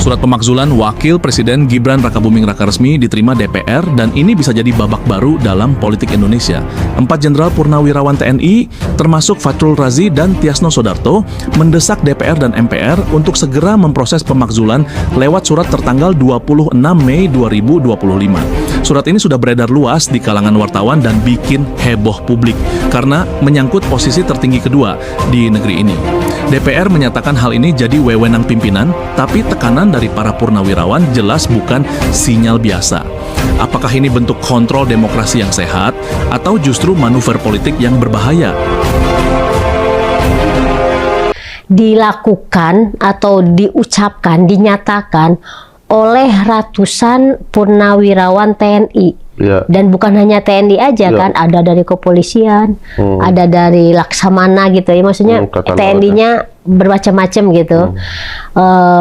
Surat pemakzulan Wakil Presiden Gibran Rakabuming Rakaresmi diterima DPR dan ini bisa jadi babak baru dalam politik Indonesia. 4 Jenderal Purnawirawan TNI, termasuk Fahrul Razi dan Tiasno Soedarto, mendesak DPR dan MPR untuk segera memproses pemakzulan lewat surat tertanggal 26 Mei 2025. Surat ini sudah beredar luas di kalangan wartawan dan bikin heboh publik karena menyangkut posisi tertinggi kedua di negeri ini. DPR menyatakan hal ini jadi wewenang pimpinan, tapi tekanan dari para purnawirawan jelas bukan sinyal biasa. Apakah ini bentuk kontrol demokrasi yang sehat atau justru manuver politik yang berbahaya? Dilakukan atau diucapkan, dinyatakan oleh ratusan purnawirawan TNI. Ya. Dan bukan hanya TNI aja kan, ada dari kepolisian, ada dari Laksamana gitu ya, maksudnya TNI-nya bermacam-macam gitu.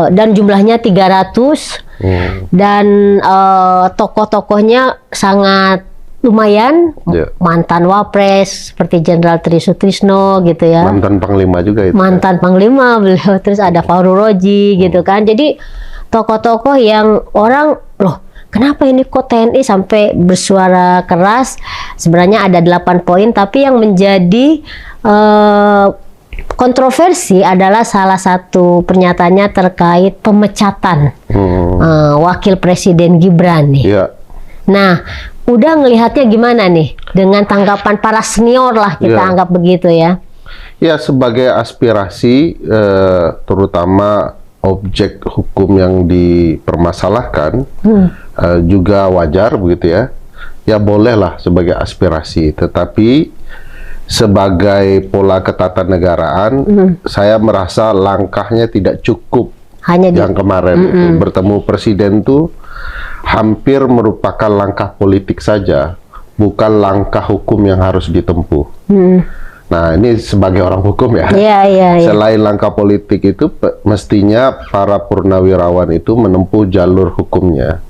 Dan jumlahnya 300 dan tokoh-tokohnya sangat lumayan, mantan Wapres seperti Jenderal Tri Sutrisno gitu ya. Mantan Panglima juga itu. Mantan Panglima beliau, terus ada Fahrul Razi gitu kan. Jadi tokoh-tokoh yang orang, loh kenapa ini kok TNI sampai bersuara keras? Sebenarnya ada 8 poin, tapi yang menjadi kontroversi adalah salah satu pernyataannya terkait pemecatan Wakil Presiden Gibran nih. Ya. Nah, udah ngelihatnya gimana nih dengan tanggapan para senior lah kita anggap begitu ya? Ya, sebagai aspirasi terutama objek hukum yang dipermasalahkan juga wajar begitu ya. Ya bolehlah sebagai aspirasi, tetapi sebagai pola ketatanegaraan saya merasa langkahnya tidak cukup. Hanya yang kemarin itu bertemu presiden tuh hampir merupakan langkah politik saja, bukan langkah hukum yang harus ditempuh. Nah, ini sebagai orang hukum ya. Selain langkah politik itu, mestinya para purnawirawan itu menempuh jalur hukumnya.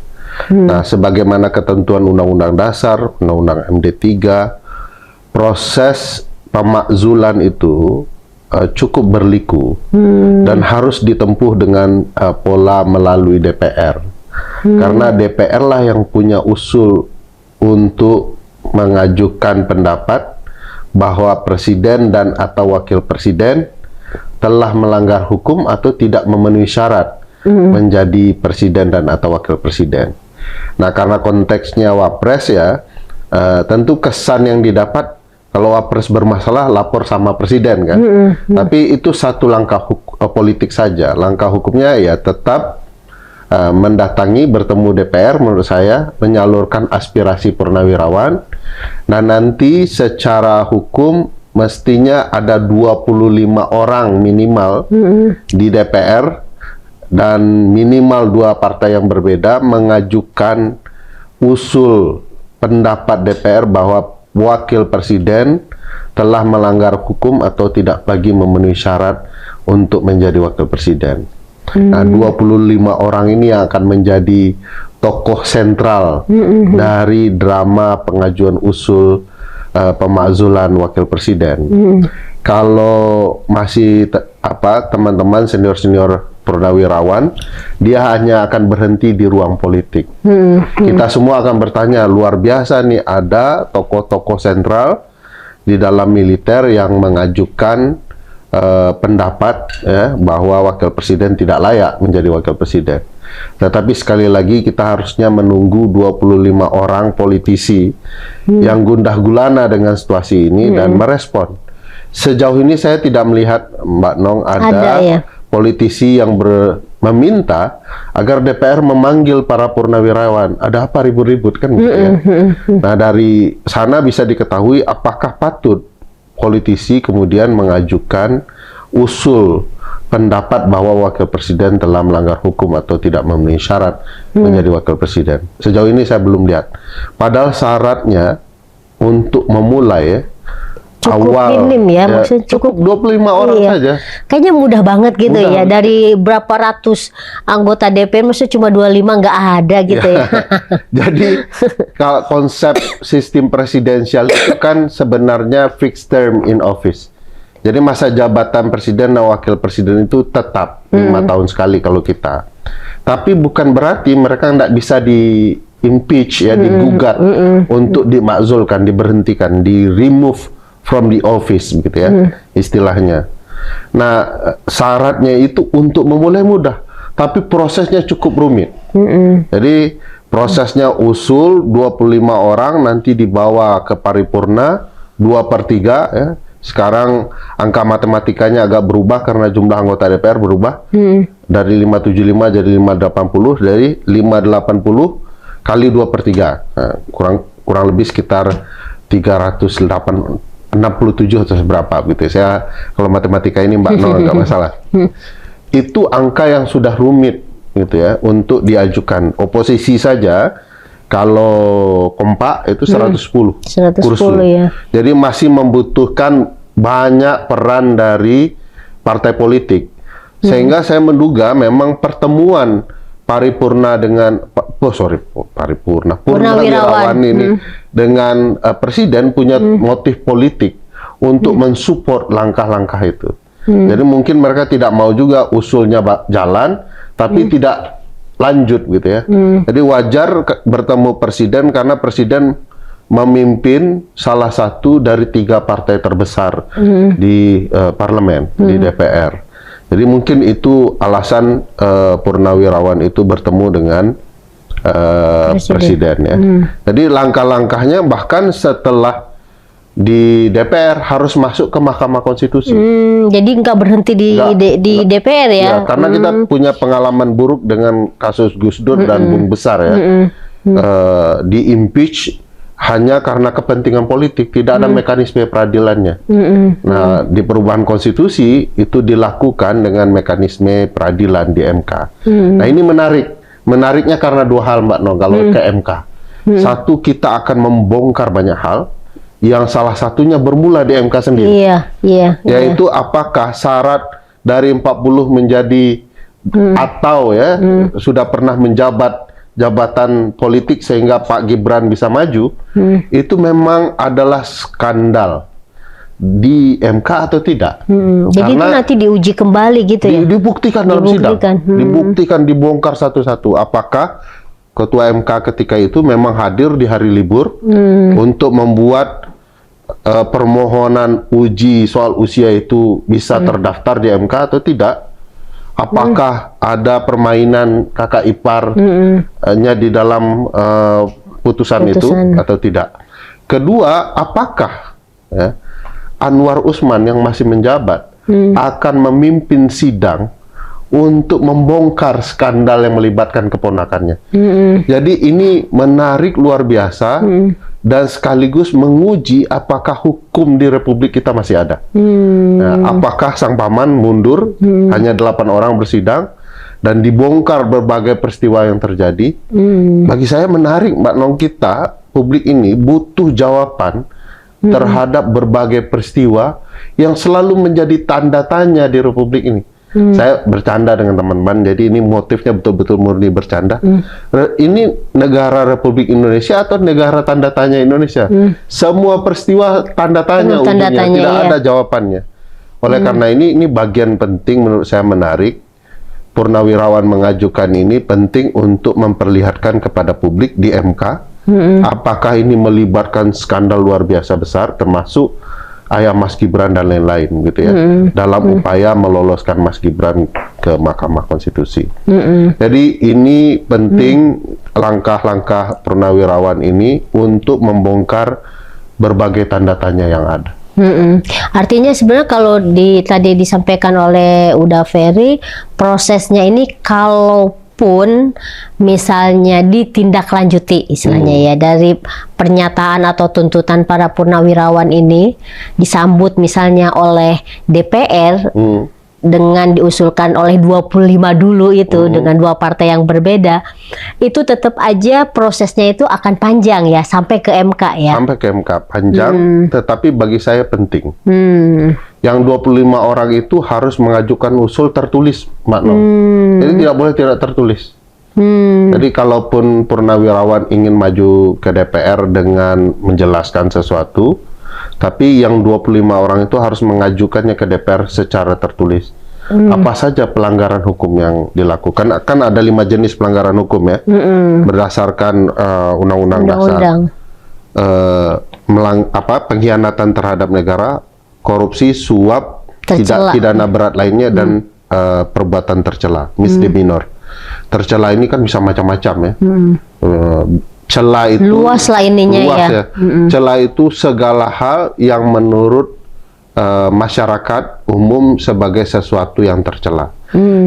Nah, sebagaimana ketentuan Undang-Undang Dasar, Undang-Undang MD3, proses pemakzulan itu cukup berliku dan harus ditempuh dengan pola melalui DPR. Karena DPR lah yang punya usul untuk mengajukan pendapat bahwa presiden dan atau wakil presiden telah melanggar hukum atau tidak memenuhi syarat menjadi presiden dan atau wakil presiden. Nah, karena konteksnya Wapres ya, tentu kesan yang didapat kalau Wapres bermasalah lapor sama presiden kan. Tapi itu satu langkah politik saja. Langkah hukumnya ya tetap mendatangi, bertemu DPR, menurut saya menyalurkan aspirasi purnawirawan. Nah, nanti secara hukum mestinya ada 25 orang minimal di DPR dan minimal 2 partai yang berbeda mengajukan usul pendapat DPR bahwa wakil presiden telah melanggar hukum atau tidak lagi memenuhi syarat untuk menjadi wakil presiden. Nah, 25 orang ini yang akan menjadi tokoh sentral dari drama pengajuan usul pemakzulan wakil presiden. Kalau masih teman-teman senior-senior purnawirawan, dia hanya akan berhenti di ruang politik. Kita semua akan bertanya, luar biasa nih ada tokoh-tokoh sentral di dalam militer yang mengajukan pendapat ya, bahwa wakil presiden tidak layak menjadi wakil presiden. Tetapi sekali lagi kita harusnya menunggu 25 orang politisi yang gundah gulana dengan situasi ini dan merespon. Sejauh ini saya tidak melihat, Mbak Nong, ada politisi yang meminta agar DPR memanggil para purnawirawan. Ada apa ribut-ribut kan gitu ya. Nah, dari sana bisa diketahui apakah patut politisi kemudian mengajukan usul pendapat bahwa wakil presiden telah melanggar hukum atau tidak memenuhi syarat menjadi wakil presiden. Sejauh ini saya belum lihat. Padahal syaratnya untuk memulai cukup minim ya, maksudnya cukup 25 orang saja. Kayaknya mudah banget gitu ya. Dari berapa ratus anggota DPR, maksudnya cuma 25 nggak ada gitu ya. Jadi kalau konsep sistem presidensial itu kan sebenarnya fixed term in office. Jadi masa jabatan presiden dan wakil presiden itu tetap 5 tahun sekali kalau kita. Tapi bukan berarti mereka tidak bisa di impeach ya, digugat untuk dimakzulkan, diberhentikan, di remove from the office begitu ya, istilahnya. Nah, syaratnya itu untuk memulai mudah, tapi prosesnya cukup rumit. Jadi prosesnya usul 25 orang nanti dibawa ke paripurna 2/3 ya. Sekarang angka matematikanya agak berubah karena jumlah anggota DPR berubah. Dari 575 jadi 580, dari 580 kali 2/3. Nah, kurang lebih sekitar 367 atau seberapa gitu. Saya kalau matematika ini Mbak No nggak masalah. Itu angka yang sudah rumit gitu ya untuk diajukan. Oposisi saja kalau kompak itu 110 kursi. Ya. Jadi masih membutuhkan banyak peran dari partai politik. Sehingga saya menduga memang pertemuan paripurna dengan Purnawirawan ini dengan presiden punya motif politik untuk mensupport langkah-langkah itu. Jadi mungkin mereka tidak mau juga usulnya jalan, tapi tidak lanjut gitu ya. Jadi wajar bertemu presiden karena presiden memimpin salah satu dari 3 partai terbesar di parlemen, di DPR. Jadi mungkin itu alasan Purnawirawan itu bertemu dengan presiden ya. Jadi langkah-langkahnya bahkan setelah di DPR harus masuk ke Mahkamah Konstitusi. Jadi nggak berhenti di DPR ya? Ya, karena kita punya pengalaman buruk dengan kasus Gus Dur dan Bung Besar ya. Di impeach hanya karena kepentingan politik, tidak ada mekanisme peradilannya. Nah, di perubahan konstitusi itu dilakukan dengan mekanisme peradilan di MK. Nah, ini menariknya karena 2 hal Mbak No kalau ke MK. Satu, kita akan membongkar banyak hal yang salah satunya bermula di MK sendiri. Yaitu apakah syarat dari 40 menjadi atau ya sudah pernah menjabat jabatan politik sehingga Pak Gibran bisa maju, itu memang adalah skandal di MK atau tidak. Jadi itu nanti diuji kembali gitu ya? Dibuktikan dalam sidang. Dibuktikan, dibongkar satu-satu. Apakah Ketua MK ketika itu memang hadir di hari libur untuk membuat permohonan uji soal usia itu bisa terdaftar di MK atau tidak? Apakah ada permainan kakak iparnya di dalam putusan itu atau tidak? Kedua, apakah ya, Anwar Usman yang masih menjabat akan memimpin sidang untuk membongkar skandal yang melibatkan keponakannya? Jadi ini menarik luar biasa dan sekaligus menguji apakah hukum di Republik kita masih ada. Nah, apakah sang paman mundur, hanya 8 orang bersidang, dan dibongkar berbagai peristiwa yang terjadi. Bagi saya menarik, Mbak Nong, kita, publik ini butuh jawaban terhadap berbagai peristiwa yang selalu menjadi tanda tanya di Republik ini. Saya bercanda dengan teman-teman, jadi ini motifnya betul-betul murni bercanda. Ini negara Republik Indonesia atau negara tanda tanya Indonesia? Semua peristiwa tanda tanya ujungnya, tidak ada jawabannya. Oleh karena ini bagian penting menurut saya menarik. Purnawirawan mengajukan ini penting untuk memperlihatkan kepada publik di MK, apakah ini melibatkan skandal luar biasa besar, termasuk ayah Mas Gibran dan lain-lain gitu ya, dalam upaya meloloskan Mas Gibran ke Mahkamah Konstitusi. Jadi ini penting langkah-langkah Purnawirawan ini untuk membongkar berbagai tanda tanya yang ada. Artinya sebenarnya kalau tadi disampaikan oleh Uda Ferry, prosesnya ini kalaupun misalnya ditindaklanjuti istilahnya ya, dari pernyataan atau tuntutan para purnawirawan ini disambut misalnya oleh DPR dengan diusulkan oleh 25 dulu itu dengan 2 partai yang berbeda, itu tetap aja prosesnya itu akan panjang ya sampai ke MK ya. Sampai ke MK panjang, tetapi bagi saya penting. Yang 25 orang itu harus mengajukan usul tertulis, Mbak Nong. Jadi tidak boleh tidak tertulis. Jadi kalaupun Purnawirawan ingin maju ke DPR dengan menjelaskan sesuatu, tapi yang 25 orang itu harus mengajukannya ke DPR secara tertulis. apa saja pelanggaran hukum yang dilakukan. Kan ada 5 jenis pelanggaran hukum ya, berdasarkan Undang-Undang Dasar. Pengkhianatan terhadap negara, korupsi, suap, pidana berat lainnya, dan perbuatan tercela, misdemeanor. Tercela ini kan bisa macam-macam ya. Cela itu luas lah ininya luas ya. Cela itu segala hal yang menurut masyarakat umum sebagai sesuatu yang tercela.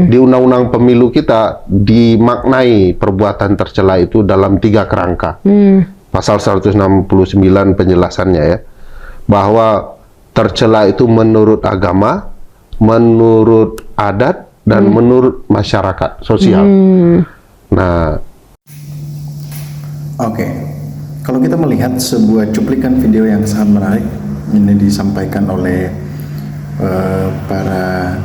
Di Undang-Undang Pemilu kita dimaknai perbuatan tercela itu dalam 3 kerangka. Pasal 169 penjelasannya ya, bahwa tercela itu menurut agama, menurut adat, dan menurut masyarakat sosial. Nah, oke. Kalau kita melihat sebuah cuplikan video yang sangat menarik, ini disampaikan oleh para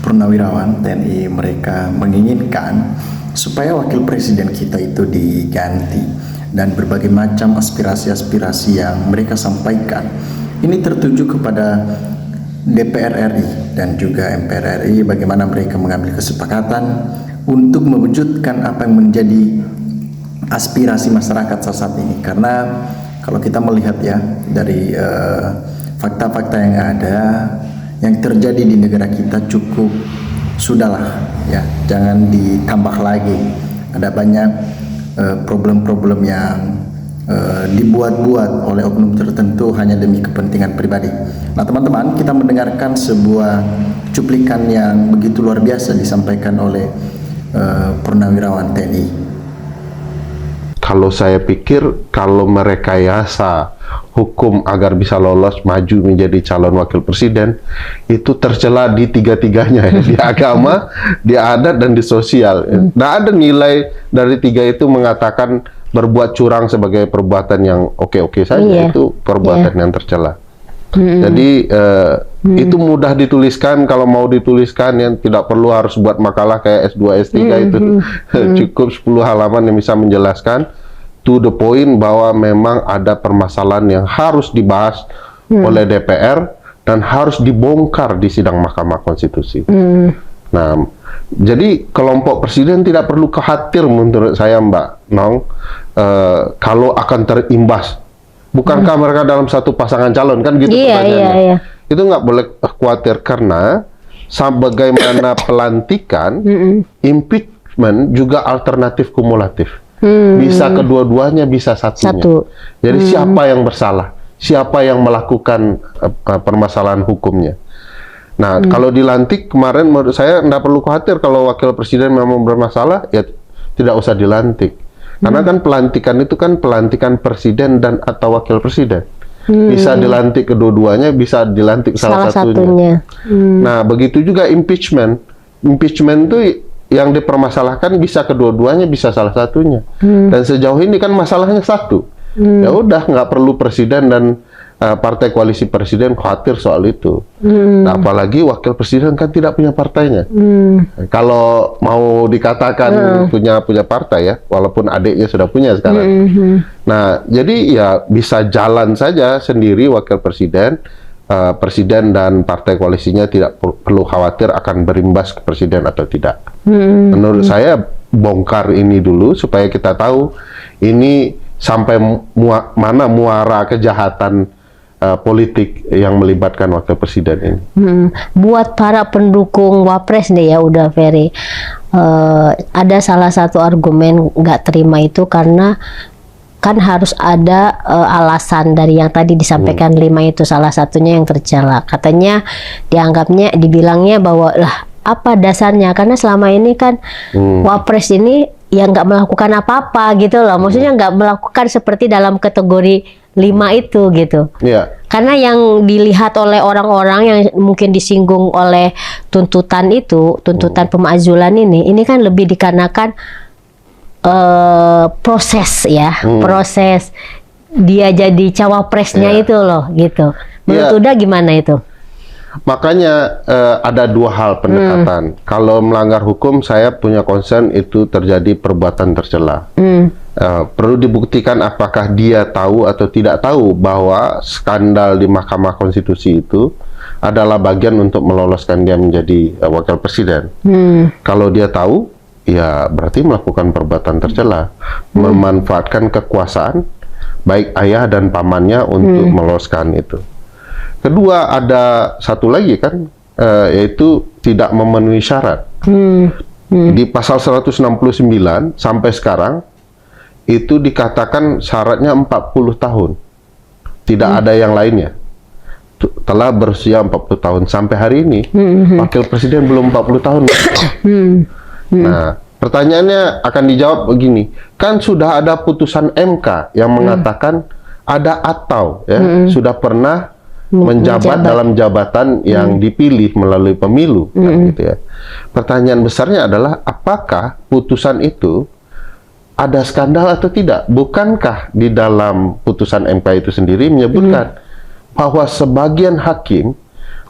purnawirawan TNI. Mereka menginginkan supaya wakil presiden kita itu diganti, dan berbagai macam aspirasi-aspirasi yang mereka sampaikan ini tertuju kepada DPR RI dan juga MPR RI, bagaimana mereka mengambil kesepakatan untuk mewujudkan apa yang menjadi aspirasi masyarakat saat ini. Karena kalau kita melihat ya dari fakta-fakta yang ada, yang terjadi di negara kita cukup sudahlah ya, jangan ditambah lagi. Ada banyak problem-problem yang dibuat-buat oleh oknum tertentu hanya demi kepentingan pribadi. Nah teman-teman, kita mendengarkan sebuah cuplikan yang begitu luar biasa disampaikan oleh purnawirawan TNI. kalau saya pikir kalau merekayasa hukum agar bisa lolos maju menjadi calon wakil presiden, itu tercela di tiga-tiganya ya, di agama, di adat, dan di sosial. Nah, ada nilai dari tiga itu mengatakan berbuat curang sebagai perbuatan yang oke-oke saja, itu perbuatan yang tercela. Jadi itu mudah dituliskan, kalau mau dituliskan yang tidak perlu harus buat makalah kayak S2, S3 itu. Cukup 10 halaman yang bisa menjelaskan to the point bahwa memang ada permasalahan yang harus dibahas oleh DPR dan harus dibongkar di sidang Mahkamah Konstitusi. Nah, jadi kelompok presiden tidak perlu khawatir menurut saya, Mbak Nong, kalau akan terimbas. Bukankah mereka dalam satu pasangan calon, kan gitu pertanyaannya. Itu nggak boleh khawatir karena sebagaimana pelantikan, impeachment juga alternatif kumulatif. Bisa kedua-duanya, bisa satunya. Jadi siapa yang bersalah? Siapa yang melakukan permasalahan hukumnya? Nah, kalau dilantik kemarin menurut saya nggak perlu khawatir kalau wakil presiden memang bermasalah, ya tidak usah dilantik. Karena kan pelantikan itu kan pelantikan presiden dan atau wakil presiden. Bisa dilantik kedua-duanya, bisa dilantik salah satunya. Nah, begitu juga impeachment. Impeachment itu yang dipermasalahkan bisa kedua-duanya, bisa salah satunya. Dan sejauh ini kan masalahnya satu. Ya udah, nggak perlu presiden dan partai koalisi presiden khawatir soal itu. Nah, apalagi wakil presiden kan tidak punya partainya. Kalau mau dikatakan punya partai ya, walaupun adiknya sudah punya sekarang. Nah, jadi ya bisa jalan saja sendiri wakil presiden. Presiden dan partai koalisinya tidak perlu khawatir akan berimbas ke presiden atau tidak. Menurut saya bongkar ini dulu supaya kita tahu ini sampai mana muara kejahatan politik yang melibatkan wakil presiden ini. Buat para pendukung Wapres nih ya, udah Ferry, ada salah satu argumen nggak terima itu karena kan harus ada alasan dari yang tadi disampaikan 5 itu, salah satunya yang tercela. Katanya dibilangnya bahwa lah apa dasarnya, karena selama ini kan Wapres ini yang nggak melakukan apa-apa gitu loh, maksudnya nggak melakukan seperti dalam kategori 5 itu gitu. Karena yang dilihat oleh orang-orang yang mungkin disinggung oleh tuntutan itu, tuntutan pemakzulan ini kan lebih dikarenakan proses ya, proses dia jadi cawapresnya itu loh gitu. Menurut Uda gimana itu? Makanya ada 2 hal pendekatan. Kalau melanggar hukum, saya punya concern itu terjadi perbuatan tercela. Perlu dibuktikan apakah dia tahu atau tidak tahu bahwa skandal di Mahkamah Konstitusi itu adalah bagian untuk meloloskan dia menjadi wakil presiden. Kalau dia tahu, ya berarti melakukan perbuatan tercela, memanfaatkan kekuasaan baik ayah dan pamannya untuk meloloskan itu. Kedua, ada satu lagi kan, yaitu tidak memenuhi syarat. Di pasal 169 sampai sekarang itu dikatakan syaratnya 40 tahun. Tidak ada yang lainnya. Telah berusia 40 tahun sampai hari ini, wakil presiden belum 40 tahun. Nah, pertanyaannya akan dijawab begini, kan sudah ada putusan MK yang mengatakan ada atau ya sudah pernah menjabat dalam jabatan yang dipilih melalui pemilu, kan, gitu ya. Pertanyaan besarnya adalah apakah putusan itu ada skandal atau tidak? Bukankah di dalam putusan MK itu sendiri menyebutkan bahwa sebagian hakim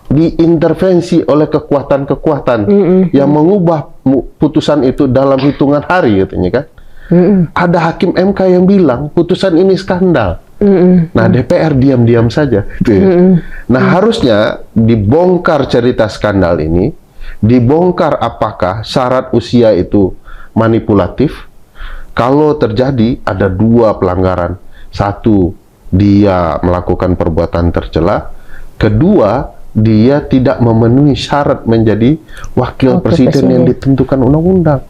diintervensi oleh kekuatan-kekuatan yang mengubah putusan itu dalam hitungan hari, katanya kan? Ada hakim MK yang bilang putusan ini skandal. Nah, DPR diam-diam saja, gitu ya. Nah, harusnya dibongkar cerita skandal ini, dibongkar apakah syarat usia itu manipulatif. Kalau terjadi ada dua pelanggaran, satu dia melakukan perbuatan tercela, kedua dia tidak memenuhi syarat menjadi wakil presiden yang ditentukan undang-undang.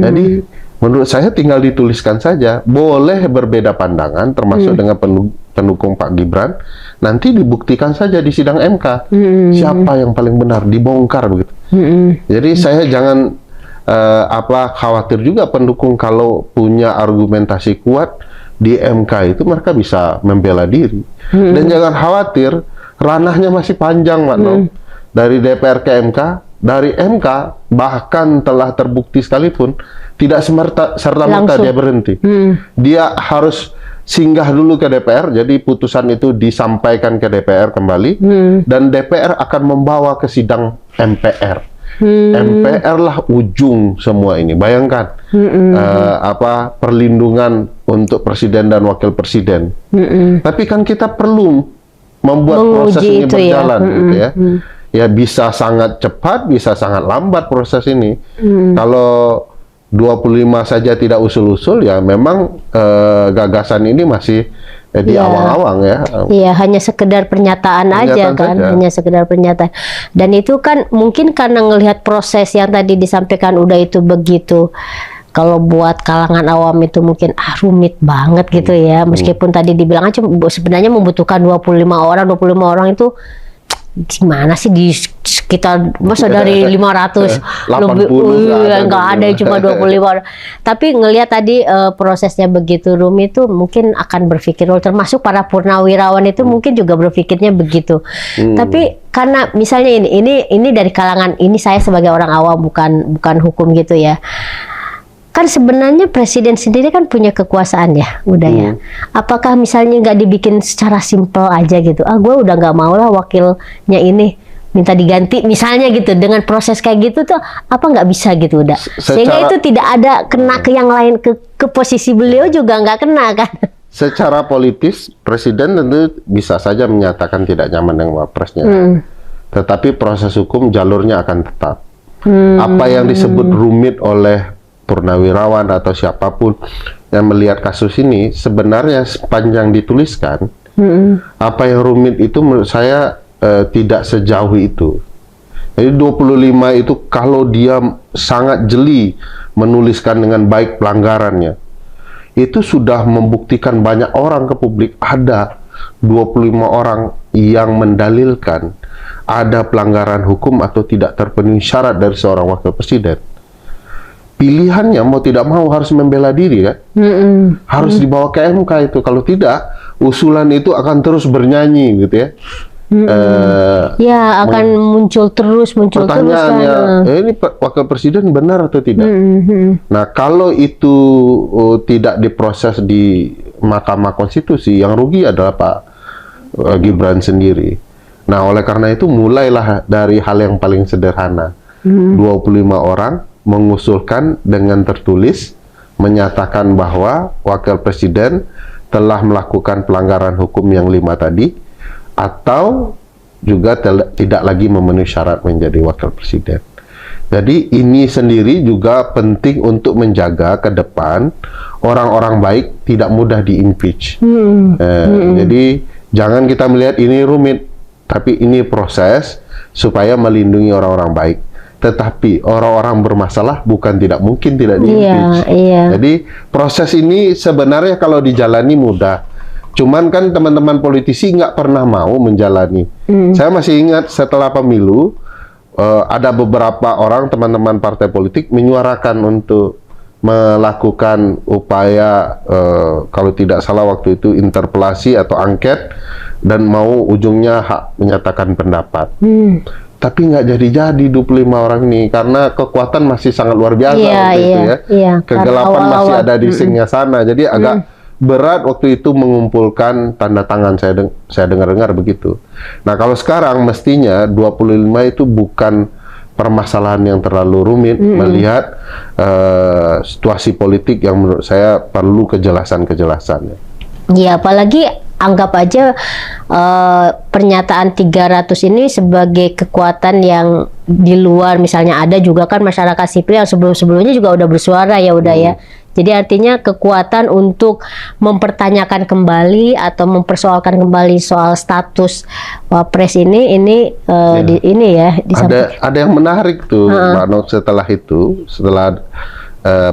Jadi menurut saya tinggal dituliskan saja, boleh berbeda pandangan termasuk dengan pendukung Pak Gibran, nanti dibuktikan saja di sidang MK siapa yang paling benar, dibongkar begitu. Jadi saya jangan khawatir juga pendukung kalau punya argumentasi kuat di MK itu mereka bisa membela diri. Dan jangan khawatir, ranahnya masih panjang, Mbak Nom. Dari DPR ke MK, dari MK bahkan telah terbukti sekalipun tidak serta-merta dia berhenti. Dia harus singgah dulu ke DPR, jadi putusan itu disampaikan ke DPR kembali, dan DPR akan membawa ke sidang MPR. MPR lah ujung semua ini. Bayangkan perlindungan untuk presiden dan wakil presiden. Tapi kan kita perlu membuat proses ini berjalan, gitu ya. Ya bisa sangat cepat, bisa sangat lambat proses ini. Kalau 25 saja tidak usul-usul, ya memang gagasan ini masih di awang-awang ya. Iya, hanya sekedar pernyataan aja kan, hanya sekedar pernyataan. Dan itu kan mungkin karena ngelihat proses yang tadi disampaikan udah itu begitu. Kalau buat kalangan awam itu mungkin rumit banget gitu ya. Meskipun tadi dibilang aja sebenarnya membutuhkan 25 orang itu gimana sih di sekitar masa dari 500 lebih, nggak ada yang cuma 25 orang. Tapi ngelihat tadi prosesnya begitu rumit itu mungkin akan berpikir, termasuk para purnawirawan itu mungkin juga berpikirnya begitu. Tapi karena misalnya ini dari kalangan ini, saya sebagai orang awam bukan hukum gitu ya. Kan sebenarnya presiden sendiri kan punya kekuasaan ya, udah ya. Apakah misalnya nggak dibikin secara simpel aja gitu? Gue udah nggak mau lah wakilnya ini, minta diganti misalnya gitu. Dengan proses kayak gitu tuh apa nggak bisa gitu udah? Sehingga itu tidak ada kena ke yang lain, ke posisi beliau juga nggak kena kan? Secara politis presiden tentu bisa saja menyatakan tidak nyaman dengan wapresnya. Tetapi proses hukum jalurnya akan tetap. Apa yang disebut rumit oleh purnawirawan atau siapapun yang melihat kasus ini, sebenarnya sepanjang dituliskan, apa yang rumit itu menurut saya tidak sejauh itu. Jadi 25 itu kalau dia sangat jeli menuliskan dengan baik pelanggarannya, itu sudah membuktikan banyak orang ke publik. Ada 25 orang yang mendalilkan ada pelanggaran hukum atau tidak terpenuhi syarat dari seorang wakil presiden. Pilihannya mau tidak mau harus membela diri kan, harus dibawa ke MK itu. Kalau tidak, usulan itu akan terus bernyanyi gitu ya. Akan muncul terus pertanyaannya, ini wakil presiden benar atau tidak? Nah, kalau itu tidak diproses di Mahkamah Konstitusi, yang rugi adalah Pak Gibran sendiri. Nah, oleh karena itu mulailah dari hal yang paling sederhana. 25 orang mengusulkan dengan tertulis menyatakan bahwa wakil presiden telah melakukan pelanggaran hukum yang 5 tadi, atau juga tidak lagi memenuhi syarat menjadi wakil presiden. Jadi ini sendiri juga penting untuk menjaga ke depan orang-orang baik tidak mudah di-impeach. Jadi jangan kita melihat ini rumit, tapi ini proses supaya melindungi orang-orang baik. Tetapi orang-orang bermasalah bukan tidak mungkin tidak di-impeach. Jadi proses ini sebenarnya kalau dijalani mudah. Cuman kan teman-teman politisi nggak pernah mau menjalani. Saya masih ingat setelah pemilu, ada beberapa orang teman-teman partai politik menyuarakan untuk melakukan upaya kalau tidak salah waktu itu interpelasi atau angket dan mau ujungnya hak menyatakan pendapat. Tapi nggak jadi-jadi 25 orang ini karena kekuatan masih sangat luar biasa waktu itu ya. Kegelapan masih ada di singnya sana. Jadi agak berat waktu itu mengumpulkan tanda tangan, saya dengar-dengar begitu. Nah, kalau sekarang mestinya 25 itu bukan permasalahan yang terlalu rumit melihat situasi politik yang menurut saya perlu kejelasan-kejelasannya. Ya, apalagi anggap aja pernyataan 300 ini sebagai kekuatan yang di luar, misalnya ada juga kan masyarakat sipil yang sebelum-sebelumnya juga udah bersuara ya ya. Jadi artinya kekuatan untuk mempertanyakan kembali atau mempersoalkan kembali soal status Wapres ini ada yang menarik tuh Mbak Nok setelah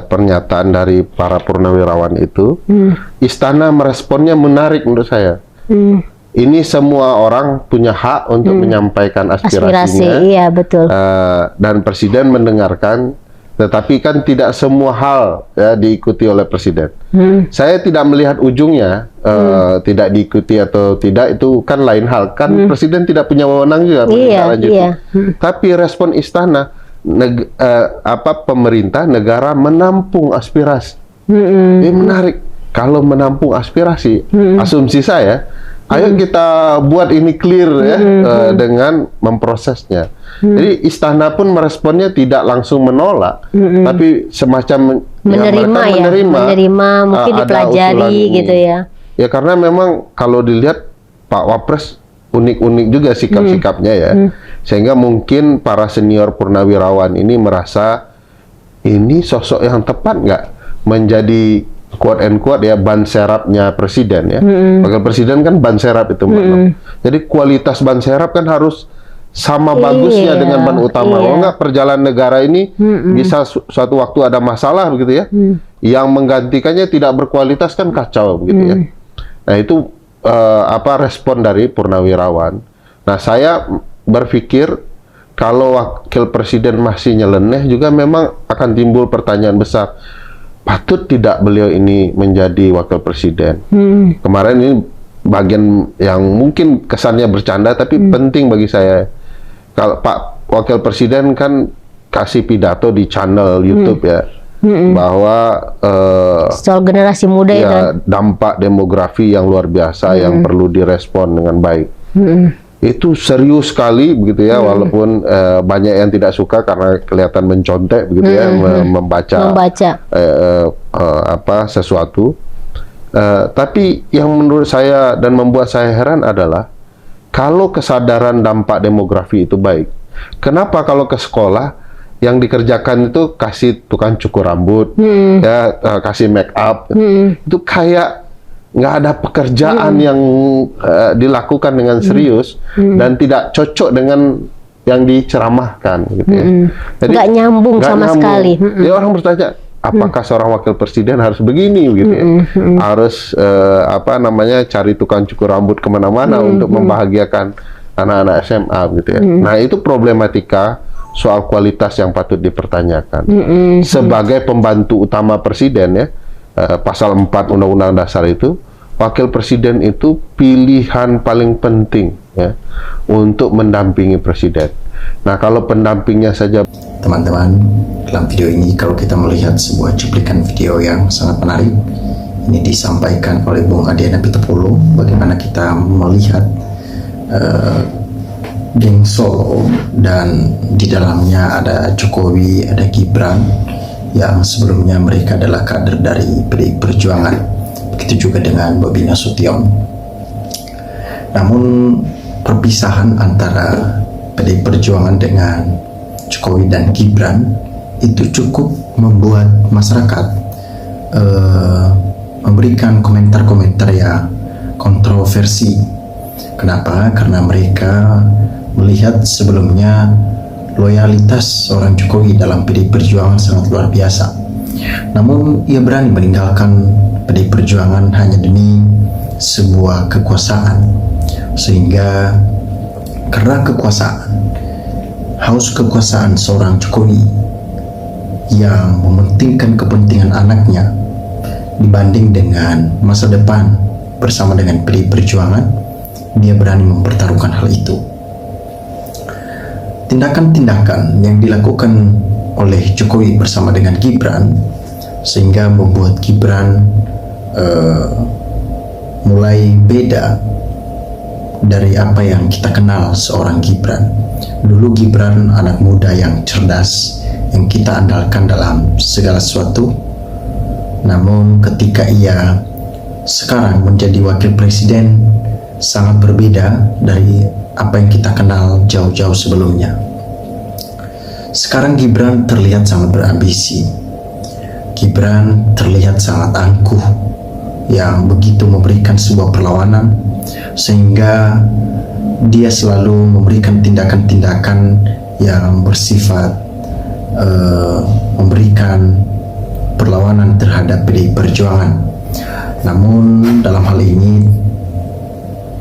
pernyataan dari para purnawirawan itu, Istana meresponnya menarik menurut saya. Ini semua orang punya hak untuk menyampaikan aspirasinya. Iya, betul. Dan Presiden mendengarkan. Tetapi kan tidak semua hal ya diikuti oleh Presiden. Saya tidak melihat ujungnya tidak diikuti atau tidak, itu kan lain hal. Kan Presiden tidak punya wewenang juga menindaklanjuti. Tapi respon Istana, pemerintah negara menampung aspirasi. Ini menarik. Kalau menampung aspirasi, asumsi saya, ayo kita buat ini clear ya dengan memprosesnya. Jadi Istana pun meresponnya tidak langsung menolak, tapi semacam menerima, mungkin dipelajari gitu ya. Ya karena memang kalau dilihat Pak Wapres unik-unik juga sikap-sikapnya ya, sehingga mungkin para senior purnawirawan ini merasa ini sosok yang tepat nggak menjadi quote and quote ya ban serapnya Presiden ya. Wakil Presiden kan ban serap itu Jadi kualitas ban serap kan harus sama bagusnya dengan ban utama. Kalau nggak perjalanan negara ini bisa suatu waktu ada masalah begitu ya. Yang menggantikannya tidak berkualitas kan kacau begitu ya. Nah itu respon dari purnawirawan. Nah saya berpikir kalau wakil presiden masih nyeleneh juga memang akan timbul pertanyaan besar. Patut tidak beliau ini menjadi wakil presiden? Kemarin ini bagian yang mungkin kesannya bercanda tapi penting bagi saya. Kalau Pak Wakil Presiden kan kasih pidato di channel YouTube ya, bahwa soal generasi muda ya, dampak demografi yang luar biasa yang perlu direspon dengan baik. Itu serius sekali begitu ya, walaupun banyak yang tidak suka karena kelihatan mencontek begitu ya, membaca sesuatu. Tapi yang menurut saya dan membuat saya heran adalah kalau kesadaran dampak demografi itu baik, kenapa kalau ke sekolah yang dikerjakan itu kasih tukang cukur rambut, kasih make up, itu kayak nggak ada pekerjaan yang dilakukan dengan serius dan tidak cocok dengan yang diceramahkan, gitu ya. Jadi nggak nyambung sama sekali. Ya orang bertanya, apakah seorang wakil presiden harus begini, gitu ya? Harus cari tukang cukur rambut kemana-mana untuk membahagiakan anak-anak SMA, gitu ya. Nah itu problematika soal kualitas yang patut dipertanyakan. Sebagai pembantu utama presiden ya, pasal 4 Undang-Undang Dasar itu, wakil presiden itu pilihan paling penting ya untuk mendampingi presiden. Nah kalau pendampingnya saja. Teman-teman, dalam video ini kalau kita melihat sebuah cuplikan video yang sangat menarik, ini disampaikan oleh Bung Adiana Pitupulu, bagaimana kita melihat geng Solo dan di dalamnya ada Jokowi, ada Gibran yang sebelumnya mereka adalah kader dari PDI Perjuangan, begitu juga dengan Bobi Nasution. Namun perpisahan antara PDI Perjuangan dengan Jokowi dan Gibran itu cukup membuat masyarakat memberikan komentar-komentar yang kontroversi. Kenapa? Karena mereka melihat sebelumnya loyalitas seorang Jokowi dalam PDI Perjuangan sangat luar biasa. Namun ia berani meninggalkan PDI Perjuangan hanya demi sebuah kekuasaan, sehingga karena haus kekuasaan seorang Jokowi yang mementingkan kepentingan anaknya dibanding dengan masa depan bersama dengan PDI Perjuangan, dia berani mempertaruhkan hal itu. Tindakan-tindakan yang dilakukan oleh Jokowi bersama dengan Gibran sehingga membuat Gibran mulai beda dari apa yang kita kenal seorang Gibran. Dulu Gibran anak muda yang cerdas, yang kita andalkan dalam segala sesuatu. Namun ketika ia sekarang menjadi wakil presiden, sangat berbeda dari apa yang kita kenal jauh-jauh sebelumnya. Sekarang Gibran terlihat sangat berambisi. Gibran terlihat sangat angkuh, yang begitu memberikan sebuah perlawanan, sehingga dia selalu memberikan tindakan-tindakan yang bersifat memberikan perlawanan terhadap PDI Perjuangan. Namun dalam hal ini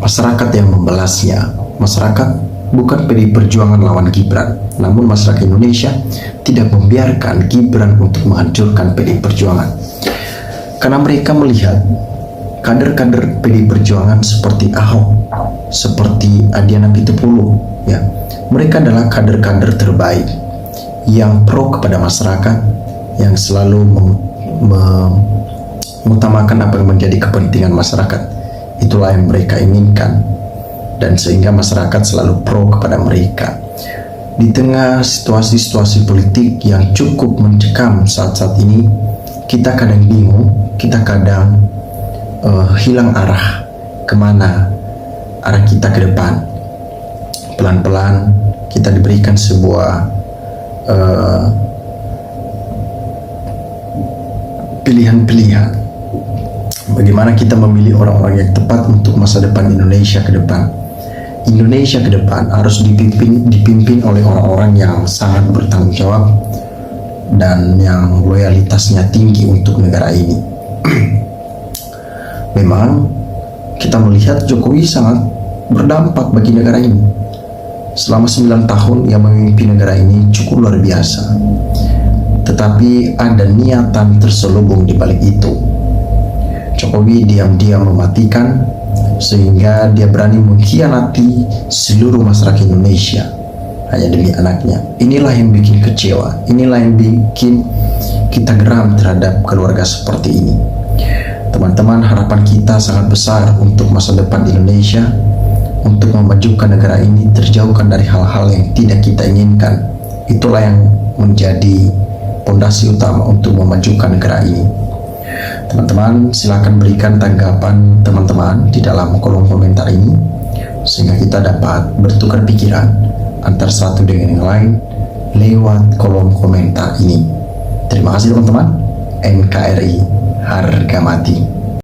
masyarakat yang membalasnya, masyarakat bukan PDI Perjuangan lawan Gibran, namun masyarakat Indonesia tidak membiarkan Gibran untuk menghancurkan PDI Perjuangan. Karena mereka melihat kader-kader PDI Perjuangan seperti Ahok, seperti Adiana Pitupulu, ya, mereka adalah kader-kader terbaik yang pro kepada masyarakat, yang selalu mengutamakan apa yang menjadi kepentingan masyarakat. Itulah yang mereka inginkan, dan sehingga masyarakat selalu pro kepada mereka. Di tengah situasi-situasi politik yang cukup mencekam saat-saat ini, kita kadang bingung, kita kadang hilang arah kemana arah kita ke depan. Pelan-pelan kita diberikan sebuah pilihan-pilihan bagaimana kita memilih orang-orang yang tepat untuk masa depan Indonesia ke depan. Indonesia ke depan harus dipimpin oleh orang-orang yang sangat bertanggung jawab dan yang loyalitasnya tinggi untuk negara ini. Memang kita melihat Jokowi sangat berdampak bagi negara ini. Selama 9 tahun ia memimpin negara ini cukup luar biasa. Tetapi ada niatan terselubung di balik itu. Jokowi diam-diam mematikan, sehingga dia berani mengkhianati seluruh masyarakat Indonesia hanya demi anaknya. Inilah yang bikin kecewa, inilah yang bikin kita geram terhadap keluarga seperti ini. Teman-teman, harapan kita sangat besar untuk masa depan Indonesia, untuk memajukan negara ini terjauhkan dari hal-hal yang tidak kita inginkan. Itulah yang menjadi pondasi utama untuk memajukan negara ini. Teman-teman, silakan berikan tanggapan teman-teman di dalam kolom komentar ini, sehingga kita dapat bertukar pikiran antar satu dengan yang lain lewat kolom komentar ini. Terima kasih teman-teman. NKRI harga mati.